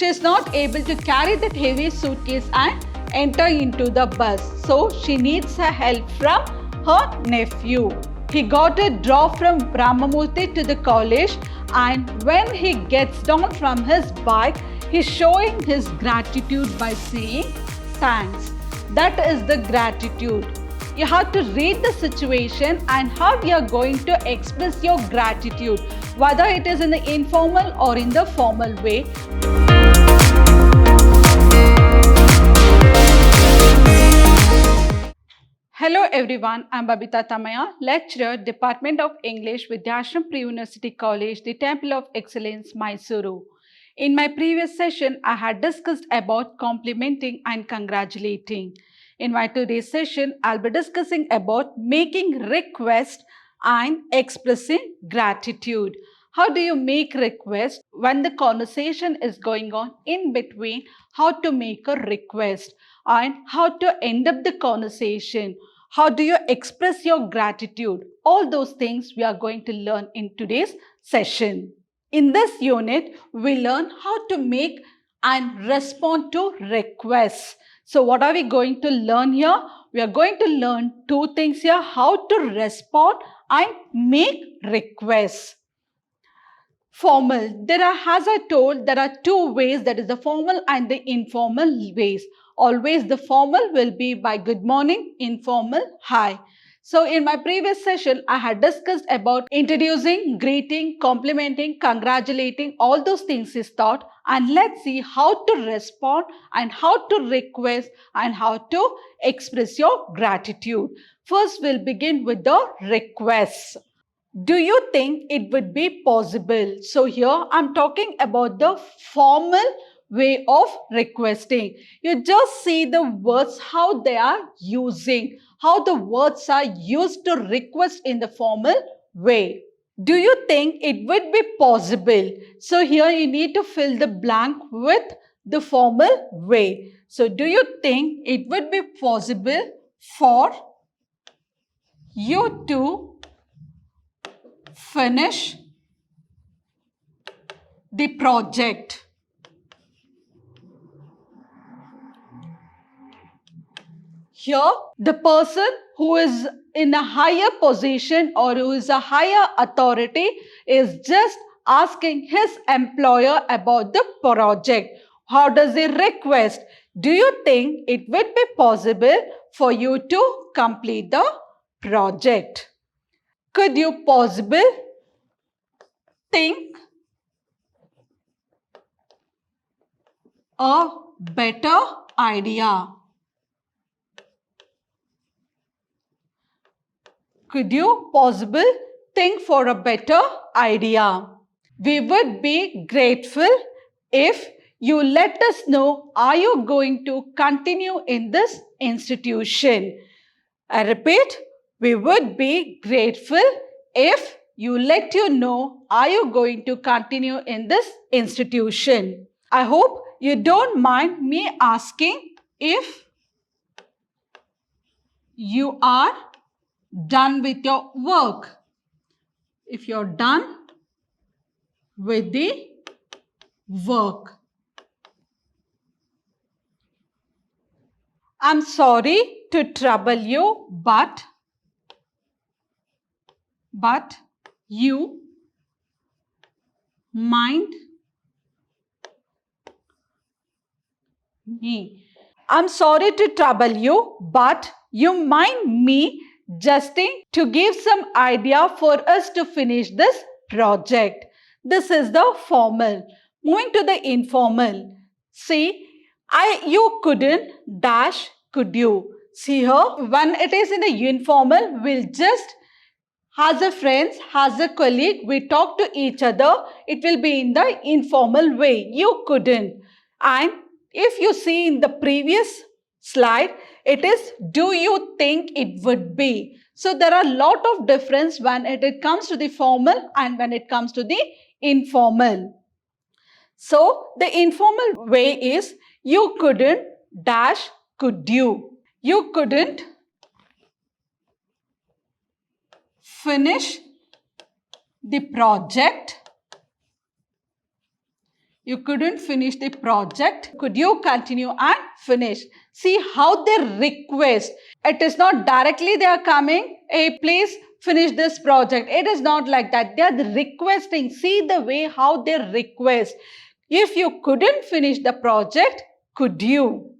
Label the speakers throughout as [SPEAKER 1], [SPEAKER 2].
[SPEAKER 1] She is not able to carry that heavy suitcase and enter into the bus. So she needs her help from her nephew. He got a drop from Brahmamurthy to the college, and when he gets down from his bike, he's showing his gratitude by saying thanks. That is the gratitude. You have to read the situation and how you are going to express your gratitude, whether it is in the informal or in the formal way. Hello everyone, I'm Babita Tamaya, lecturer, Department of English, Vidyashram Pre-University College, the Temple of Excellence, Mysuru. In my previous session, I had discussed about complimenting and congratulating. In my today's session, I'll be discussing about making request and expressing gratitude. How do you make request when the conversation is going on in between? How to make a request and how to end up the conversation. How do you express your gratitude? All those things we are going to learn in today's session. In this unit, we learn how to make and respond to requests. So what are we going to learn here? We are going to learn two things here, how to respond and make requests. Formal. As I told, there are two ways, that is the formal and the informal ways. Always the formal will be by good morning, informal, hi. So in my previous session, I had discussed about introducing, greeting, complimenting, congratulating, all those things is taught. And let's see how to respond and how to request and how to express your gratitude. First, we'll begin with the requests. Do you think it would be possible? So here I'm talking about the formal way of requesting. You just see the words, how they are using, how the words are used to request in the formal way. Do you think it would be possible? So here you need to fill the blank with the formal way. So do you think it would be possible for you to finish the project? Here, the person who is in a higher position or who is a higher authority is just asking his employer about the project. How does he request? Do you think it would be possible for you to complete the project? Could you possibly think a better idea? Could you possibly think for a better idea? We would be grateful if you let us know, are you going to continue in this institution? I repeat, we would be grateful if you let you know, are you going to continue in this institution? I hope you don't mind me asking if you are done with your work. If you're done with the work. I'm sorry to trouble you, but you mind me. I'm sorry to trouble you, but you mind me just to give some idea for us to finish this project. This is the formal. Moving to the informal. See, you couldn't dash could you. See here, when it is in the informal, we'll just as a friends, as a colleague, we talk to each other. It will be in the informal way. You couldn't. And if you see in the previous slide, it is, do you think it would be? So there are a lot of difference when it comes to the formal and when it comes to the informal. So the informal way is, you couldn't dash could you. You couldn't finish the project You couldn't finish the project. Could you continue and finish? See how they request. It is not directly they are coming, hey, please finish this project. It is not like that. They are requesting. See the way how they request. If you couldn't finish the project, could you?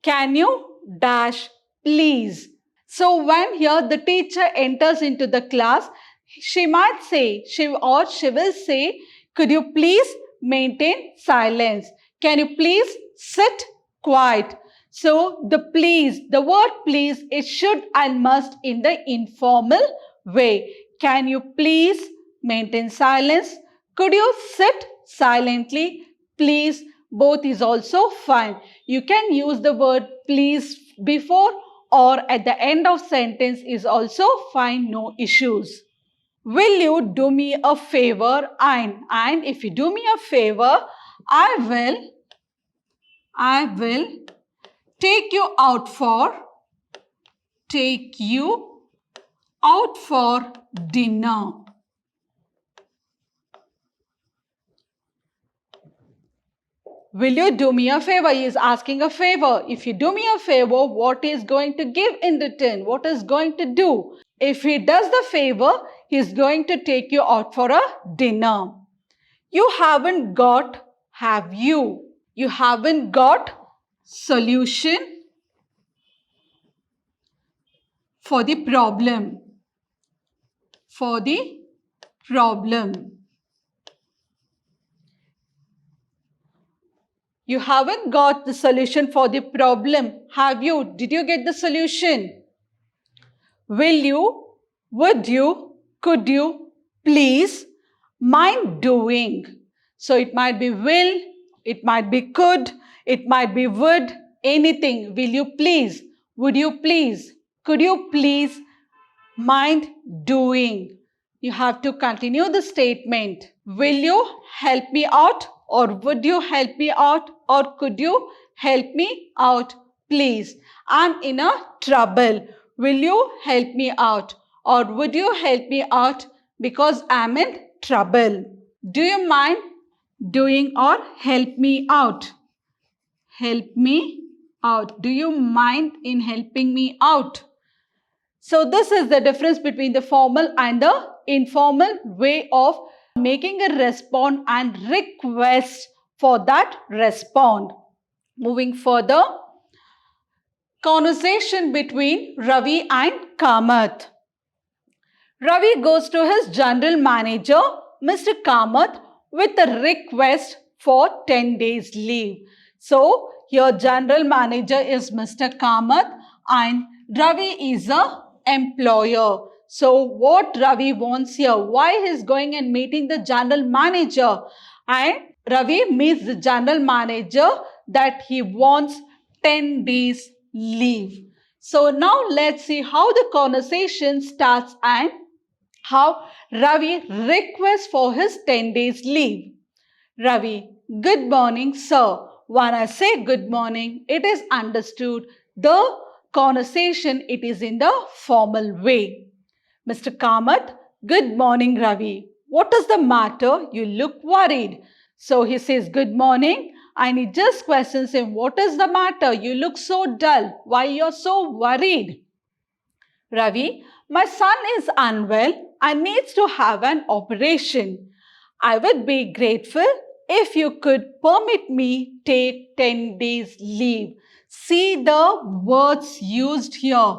[SPEAKER 1] Can you? Dash, please. So when here the teacher enters into the class, she might say, she will say, could you please maintain silence? Can you please sit quiet? So the please, the word please, it should and must in the informal way. Can you please maintain silence? Could you sit silently? Please, both is also fine. You can use the word please before or at the end of sentence is also fine, no issues. Will you do me a favor? And if you do me a favor, I will take you out for dinner. Will you do me a favor? He is asking a favor. If you do me a favor, what is going to give in return? What is going to do? If he does the favor, he is going to take you out for a dinner. You haven't got, have you? You haven't got solution for the problem. For the problem. You haven't got the solution for the problem, have you? Did you get the solution? Will you, would you, could you, please, mind doing? So it might be will, it might be could, it might be would, anything. Will you please, would you please, could you please, mind doing? You have to continue the statement. Will you help me out? Or would you help me out? Or could you help me out, please? I'm in a trouble. Will you help me out? Or would you help me out because I'm in trouble? Do you mind doing or help me out? Help me out. Do you mind in helping me out? So this is the difference between the formal and the informal way of making a response and request for that respond. Moving further, conversation between Ravi and Kamath. Ravi goes to his general manager, Mr. Kamath, with a request for 10 days leave. So your general manager is Mr. Kamath and Ravi is a employer. So what Ravi wants here, why he is going and meeting the general manager, and Ravi meets the general manager that he wants 10 days leave. So now let's see how the conversation starts and how Ravi requests for his 10 days leave. Ravi, good morning, sir. When I say good morning, it is understood the conversation, it is in the formal way. Mr. Kamath, good morning, Ravi. What is the matter? You look worried. So he says good morning and he just questions him, what is the matter? You look so dull. Why you're so worried? Ravi, my son is unwell and needs to have an operation. I would be grateful if you could permit me take 10 days leave. See the words used here.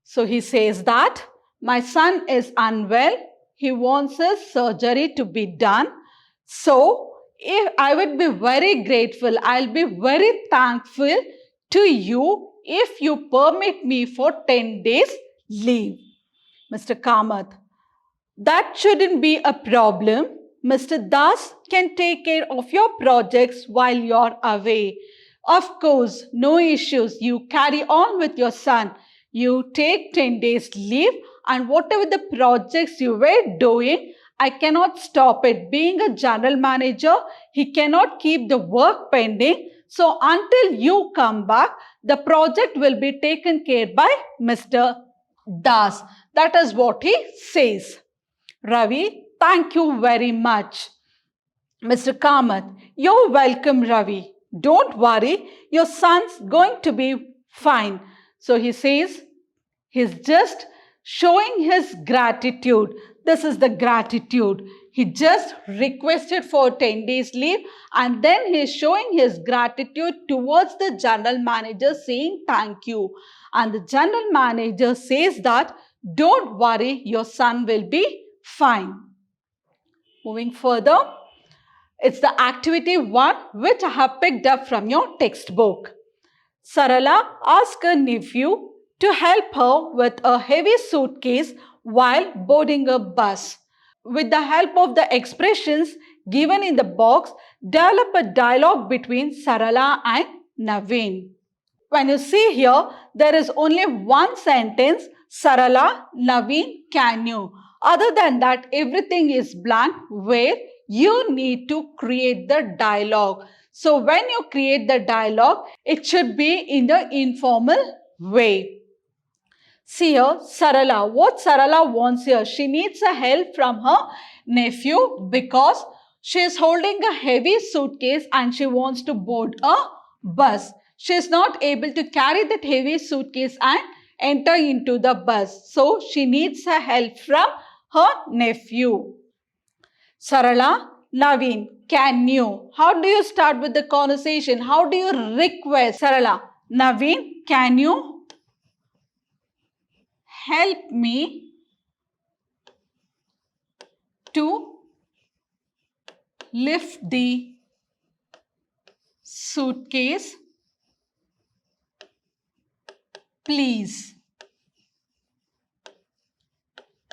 [SPEAKER 1] So he says that my son is unwell. He wants his surgery to be done. So if I would be very grateful, I'll be very thankful to you if you permit me for 10 days leave. Mr. Kamath, that shouldn't be a problem. Mr. Das can take care of your projects while you're away. Of course, no issues. You carry on with your son. You take 10 days leave and whatever the projects you were doing, I cannot stop it. Being a general manager, he cannot keep the work pending. So until you come back, the project will be taken care by Mr. Das. That is what he says. Ravi, thank you very much. Mr. Kamath, you're welcome, Ravi. Don't worry, your son's going to be fine. So he says, he's just showing his gratitude. This is the gratitude. He just requested for 10 days leave and then he's showing his gratitude towards the general manager saying thank you. And the general manager says that don't worry, your son will be fine. Moving further, it's the activity 1 which I have picked up from your textbook. Sarala asked her nephew to help her with a heavy suitcase while boarding a bus. With the help of the expressions given in the box, develop a dialogue between Sarala and Naveen. When you see here, there is only one sentence, Sarala, Naveen, can you? Other than that, everything is blank where you need to create the dialogue. So when you create the dialogue, it should be in the informal way. See here, Sarala. What Sarala wants here? She needs a help from her nephew because she is holding a heavy suitcase and she wants to board a bus. She is not able to carry that heavy suitcase and enter into the bus. So she needs a help from her nephew. Sarala, Naveen, can you? How do you start with the conversation? How do you request? Sarala, Naveen, can you help me to lift the suitcase, please?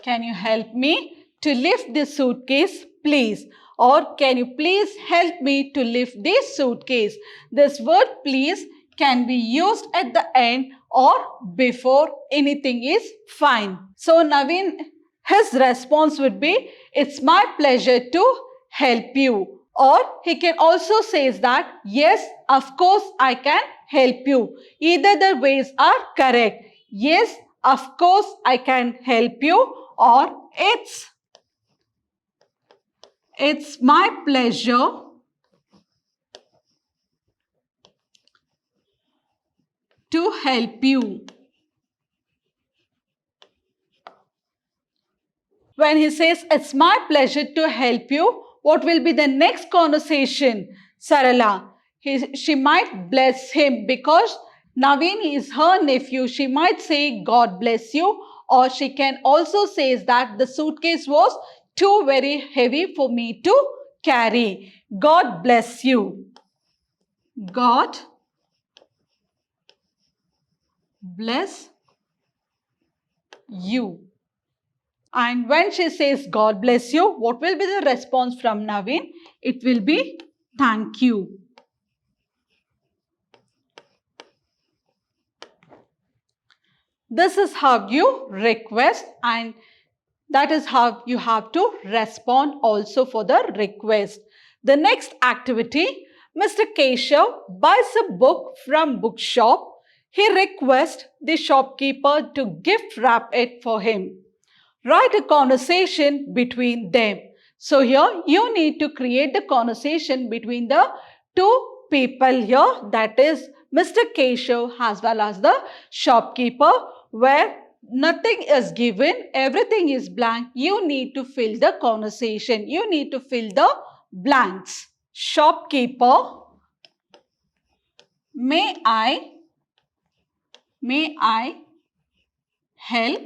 [SPEAKER 1] Can you help me to lift the suitcase, please? Or can you please help me to lift this suitcase? This word please can be used at the end or before, anything is fine. So Naveen, his response would be, it's my pleasure to help you. Or he can also say that, yes, of course I can help you. Either the ways are correct. Yes, of course I can help you, or it's my pleasure to help you. When he says, it's my pleasure to help you, what will be the next conversation? Sarala, she might bless him because Naveen is her nephew. She might say, God bless you. Or she can also say that the suitcase was too very heavy for me to carry. God bless you. God bless you. And when she says, God bless you, what will be the response from Naveen? It will be, thank you. This is how you request, and that is how you have to respond also for the request. The next activity, Mr. Keshav buys a book from bookshop. He requests the shopkeeper to gift wrap it for him. Write a conversation between them. So here you need to create the conversation between the two people here, that is Mr. Keshav as well as the shopkeeper, where nothing is given, everything is blank. You need to fill the conversation. You need to fill the blanks. Shopkeeper, may I help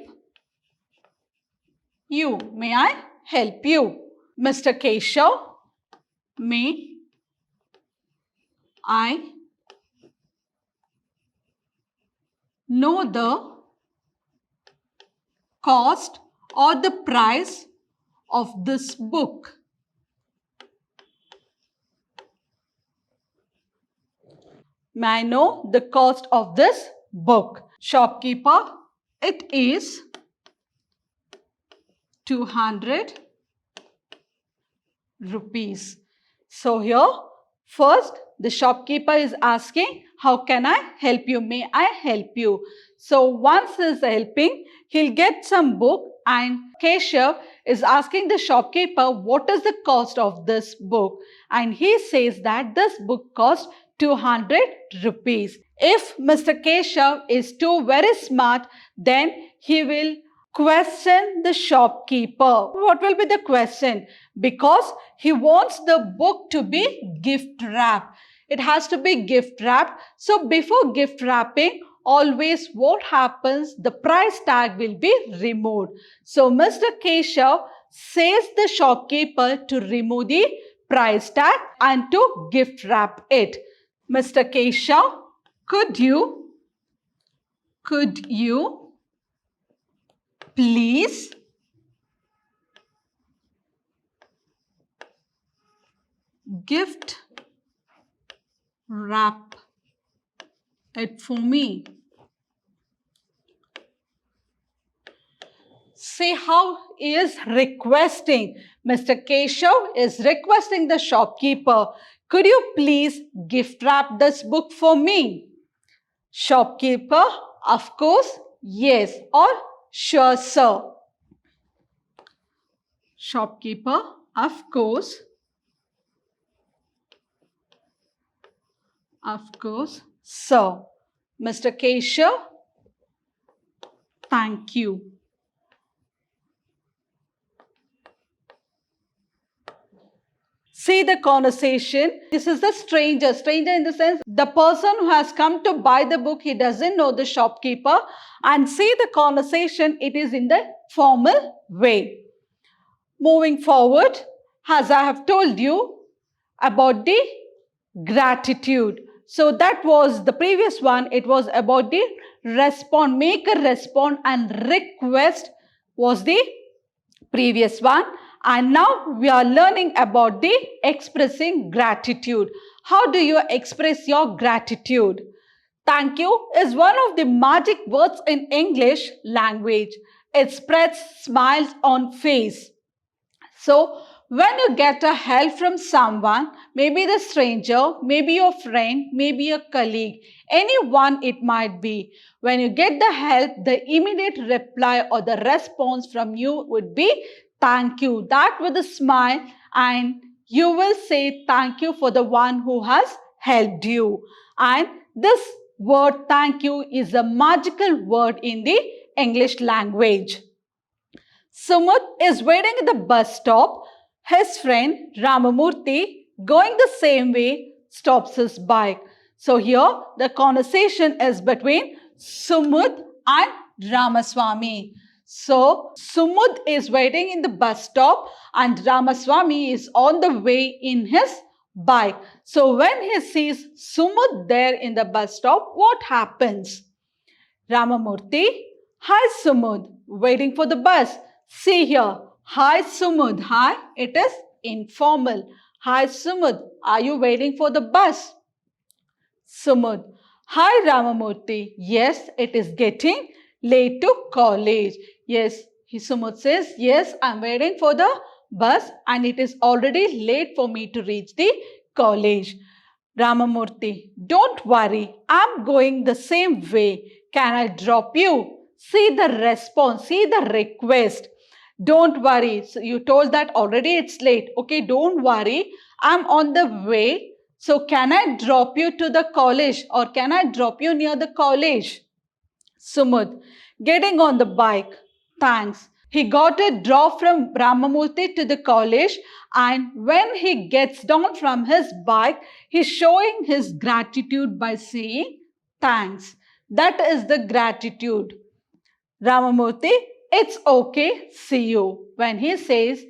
[SPEAKER 1] you? May I help you? Mr. Keshav, may I know the cost or the price of this book? May I know the cost of this book? Shopkeeper, it is 200 rupees. So here, first the shopkeeper is asking, how can I help you? May I help you? So once he is helping, he'll get some book and Keshav is asking the shopkeeper what is the cost of this book, and he says that this book costs 200 rupees. If Mr. Keshav is too very smart, then he will question the shopkeeper. What will be the question? Because he wants the book to be gift wrapped. It has to be gift wrapped. So before gift wrapping, always what happens? The price tag will be removed. So Mr. Keshav says the shopkeeper to remove the price tag and to gift wrap it. Mr. Keshav, could you please gift wrap it for me? See how he is requesting. Mr. Keshav is requesting the shopkeeper, could you please gift wrap this book for me? Shopkeeper, of course, yes, or sure, sir. Shopkeeper, of course, sir. Mr. Keshav, thank you. See the conversation. This is the stranger. Stranger in the sense, the person who has come to buy the book, he doesn't know the shopkeeper. And see the conversation, it is in the formal way. Moving forward, as I have told you about the gratitude. So that was the previous one. It was about the respond, make a respond and request was the previous one. And now we are learning about the expressing gratitude. How do you express your gratitude? Thank you is one of the magic words in English language. It spreads smiles on face. So when you get a help from someone, maybe the stranger, maybe your friend, maybe a colleague, anyone it might be, when you get the help, the immediate reply or the response from you would be thank you. That with a smile, and you will say thank you for the one who has helped you. And this word thank you is a magical word in the English language. Sumit is waiting at the bus stop. His friend Ramamurthy, going the same way, stops his bike. So here the conversation is between Sumit and Ramaswamy. So Sumit is waiting in the bus stop and Ramaswamy is on the way in his bike. So when he sees Sumit there in the bus stop, what happens? Ramamurthy, hi Sumit, waiting for the bus. See here, hi Sumit, hi, it is informal. Hi Sumit, are you waiting for the bus? Sumit, hi Ramamurthy, yes, it is getting late to college. Yes, Sumit says, yes, I'm waiting for the bus and it is already late for me to reach the college. Ramamurthy, don't worry, I'm going the same way. Can I drop you? See the response, see the request. Don't worry. So you told that already it's late. Okay, don't worry. I'm on the way. So can I drop you to the college or can I drop you near the college? Sumit, getting on the bike. Thanks. He got a drop from Ramamurthy to the college, and when he gets down from his bike, he's showing his gratitude by saying thanks. That is the gratitude. Ramamurthy, it's okay, see you. When he says,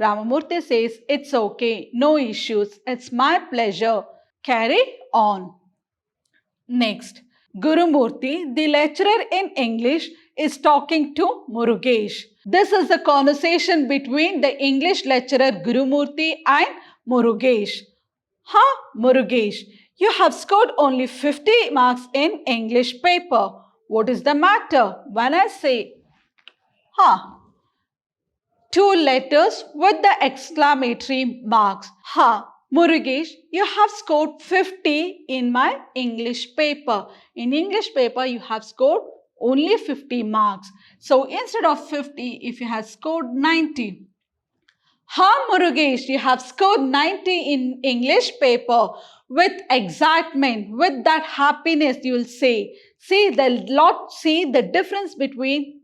[SPEAKER 1] Ramamurthy says, it's okay, no issues, it's my pleasure. Carry on. Next, Gurumurthy, the lecturer in English, is talking to Murugesh. This is the conversation between the English lecturer Gurumurthy and Murugesh. Murugesh, you have scored only 50 marks in English paper. What is the matter? When I say, two letters with the exclamatory marks. Murugesh, you have scored 50 in my English paper. In English paper, you have scored only 50 marks. So instead of 50, if you have scored 90. Murugesh, you have scored 90 in English paper. With excitement, with that happiness, you will say. See the difference between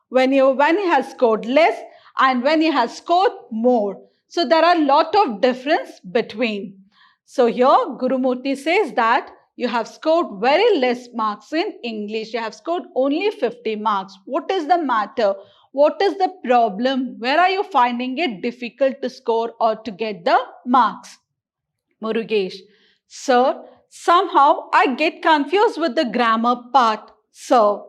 [SPEAKER 1] when he has scored less and when he has scored more. So there are a lot of difference between. So here Gurumurthy says that you have scored very less marks in English. You have scored only 50 marks. What is the matter? What is the problem? Where are you finding it difficult to score or to get the marks? Murugesh, sir, somehow I get confused with the grammar part, sir.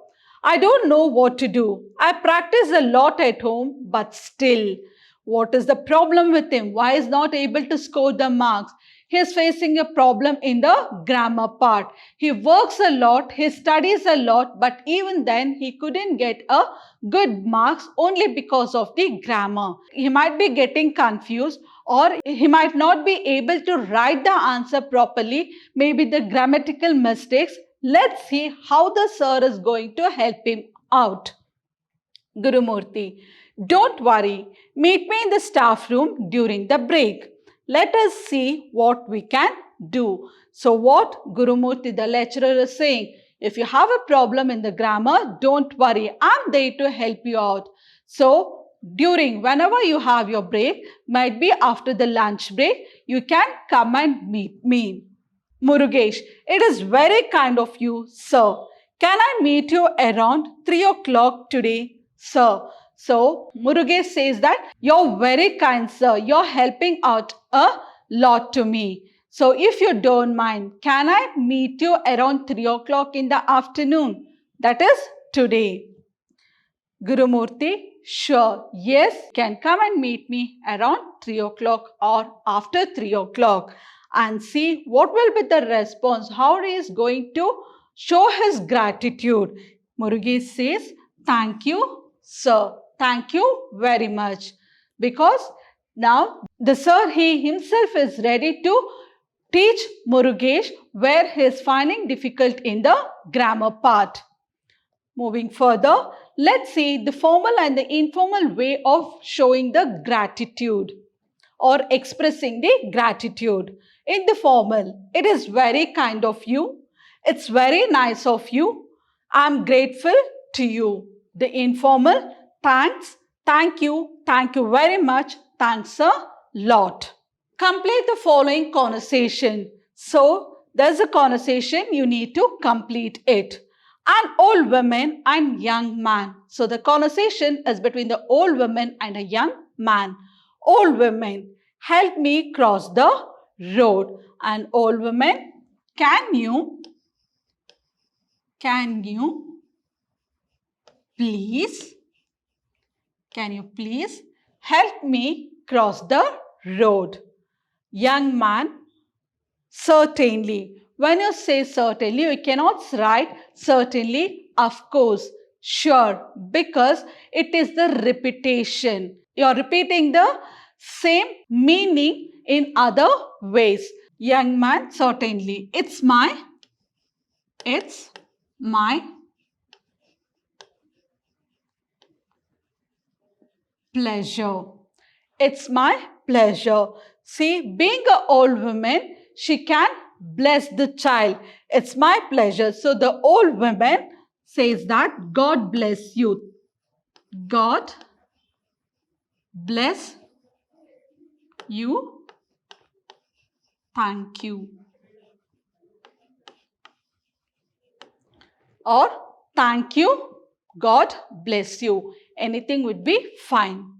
[SPEAKER 1] I don't know what to do. I practice a lot at home, but still. What is the problem with him? Why is not able to score the marks? He is facing a problem in the grammar part. He works a lot, he studies a lot, but even then he couldn't get a good marks only because of the grammar. He might be getting confused or he might not be able to write the answer properly, maybe the grammatical mistakes. Let's see how the sir is going to help him out. Gurumurthy, don't worry, meet me in the staff room during the break. Let us see what we can do. So what Gurumurthy, the lecturer, is saying, if you have a problem in the grammar, don't worry, I'm there to help you out. So whenever you have your break, might be after the lunch break, you can come and meet me. Murugesh, it is very kind of you, sir. Can I meet you around 3 o'clock today, sir? So, Murugesh says that you're very kind, sir. You're helping out a lot to me. So, if you don't mind, can I meet you around 3 o'clock in the afternoon? That is today. Gurumurthy, sure, yes, can come and meet me around 3 o'clock or after 3 o'clock and see what will be the response, how he is going to show his gratitude. Murugesh says, thank you, sir. Thank you very much. Because now the sir, he himself is ready to teach Murugesh where he is finding difficult in the grammar part. Moving further, let's see the formal and the informal way of showing the gratitude or expressing the gratitude. In the formal, it is very kind of you. It's very nice of you. I'm grateful to you. The informal, thanks, thank you very much, thanks a lot. Complete the following conversation. So, there's a conversation, you need to complete it. An old woman and young man. So the conversation is between the old woman and a young man. Old woman, help me cross the road. An old woman, can you please help me cross the road? Young man, certainly. When you say certainly, you cannot write certainly, of course, sure, because it is the repetition. You are repeating the same meaning in other ways. Young man, certainly. It's my pleasure. It's my pleasure. See, being an old woman, she can bless the child. It's my pleasure. So the old woman says that God bless you. God bless you. Thank you. Or thank you. God bless you. Anything would be fine.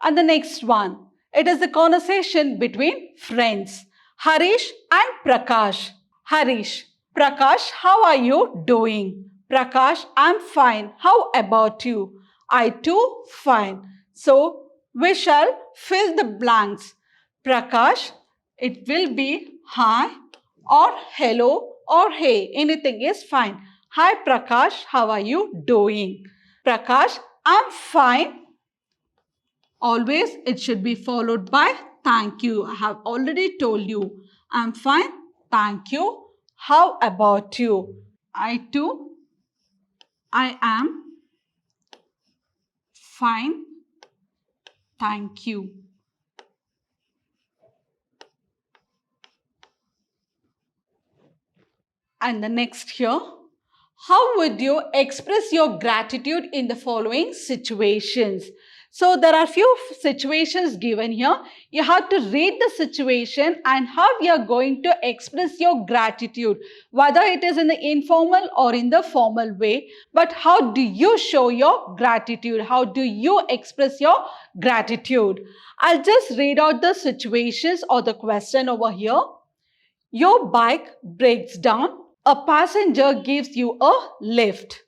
[SPEAKER 1] And the next one, it is a conversation between friends. Harish and Prakash. Harish, Prakash, how are you doing? Prakash, I'm fine. How about you? I too fine. So we shall fill the blanks. Prakash, it will be hi or hello or hey. Anything is fine. Hi Prakash, how are you doing? Prakash, I'm fine. Always it should be followed by thank you. I have already told you. I'm fine. Thank you. How about you? I too I am fine. Thank you. And the next here, how would you express your gratitude in the following situations? So there are few situations given here. You have to read the situation and how you are going to express your gratitude, whether it is in the informal or in the formal way. But how do you show your gratitude? How do you express your gratitude? I'll just read out the situations or the question over here. Your bike breaks down. A passenger gives you a lift.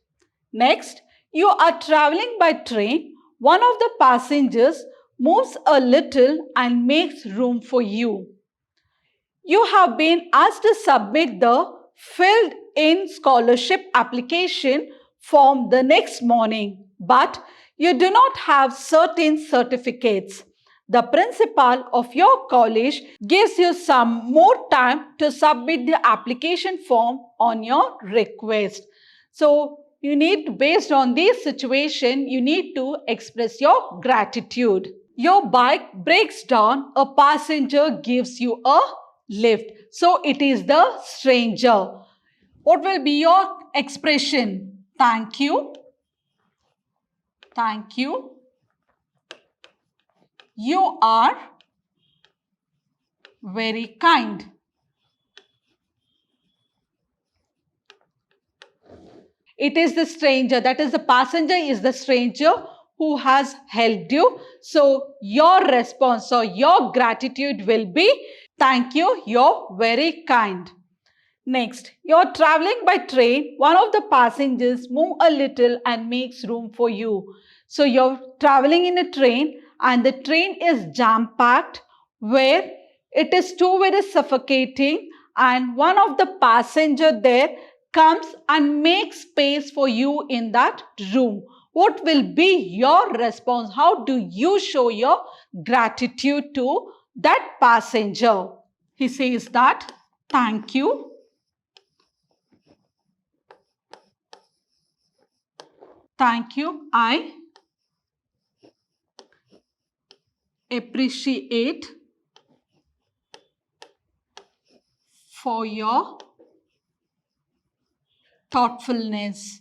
[SPEAKER 1] Next, you are traveling by train. One of the passengers moves a little and makes room for you. You have been asked to submit the filled in scholarship application form the next morning, but you do not have certain certificates. The principal of your college gives you some more time to submit the application form on your request. So, based on this situation, you need to express your gratitude. Your bike breaks down, a passenger gives you a lift. So it is the stranger. What will be your expression? Thank you. Thank you. You are very kind. It is the stranger, that is the passenger is the stranger who has helped you. So your response or your gratitude will be, thank you, you're very kind. Next, you're traveling by train. One of the passengers move a little and makes room for you. So you're traveling in a train and the train is jam-packed where it is too very suffocating, and one of the passenger there comes and makes space for you in that room. What will be your response? How do you show your gratitude to that passenger? He says that, thank you. Thank you. I appreciate for your thoughtfulness.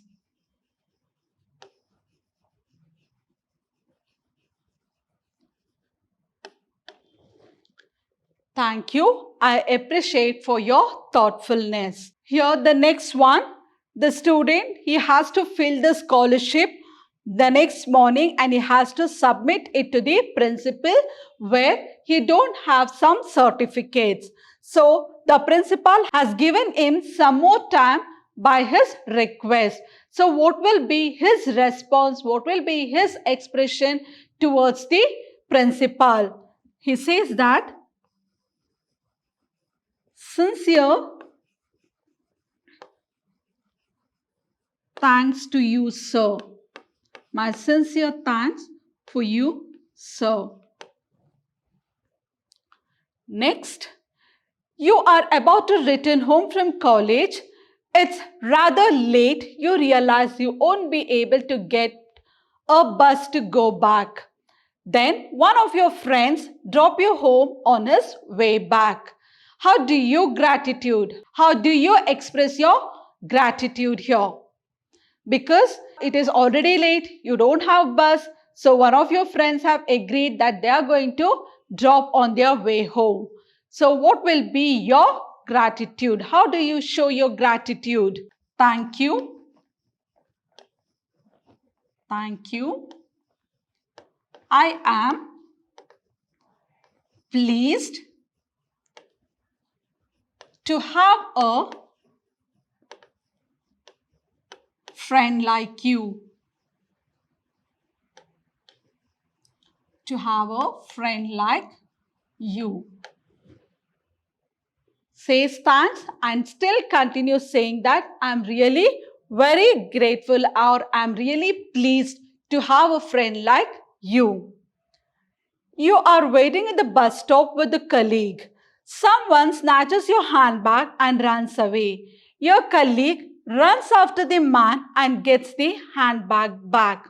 [SPEAKER 1] Thank you. I appreciate for your thoughtfulness. Here the next one, the student, he has to fill the scholarship the next morning and he has to submit it to the principal where he don't have some certificates. So the principal has given him some more time by his request. So what will be his response? What will be his expression towards the principal? He says that, sincere thanks to you, sir. My sincere thanks for you, sir. Next, you are about to return home from college. It's rather late. You realize you won't be able to get a bus to go back. Then one of your friends drop you home on his way back. How do you gratitude? How do you express your gratitude here? Because it is already late, you don't have bus, so one of your friends have agreed that they are going to drop on their way home. So what will be your gratitude? How do you show your gratitude? Thank you. Thank you. I am pleased to have a friend like you. To have a friend like you. Says thanks and still continue saying that I'm really very grateful or I'm really pleased to have a friend like you. You are waiting at the bus stop with a colleague. Someone snatches your handbag and runs away. Your colleague runs after the man and gets the handbag back.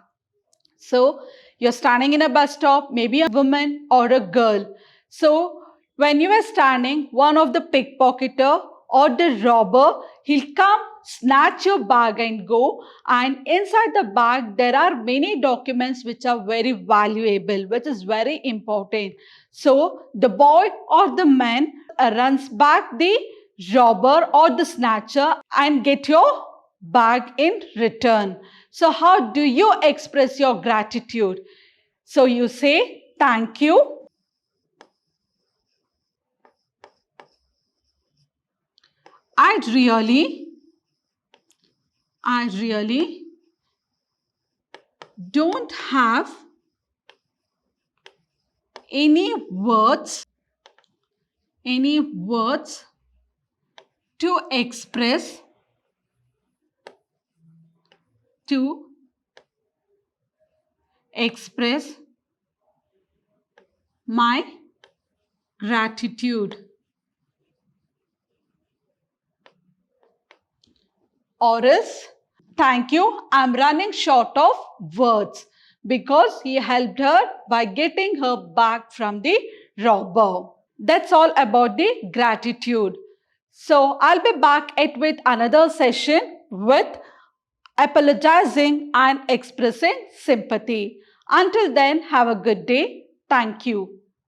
[SPEAKER 1] So you're standing in a bus stop, maybe a woman or a girl. So when you are standing, one of the pickpocketer or the robber, he'll come, snatch your bag and go. And inside the bag, there are many documents which are very valuable, which is very important. So the boy or the man runs back the robber or the snatcher and get your bag in return. So how do you express your gratitude? So you say thank you. I really don't have any words to to express my gratitude. Or else, thank you, I'm running short of words, because he helped her by getting her back from the robber. That's all about the gratitude. So I'll be back at with another session with apologizing and expressing sympathy. Until then, have a good day. Thank you.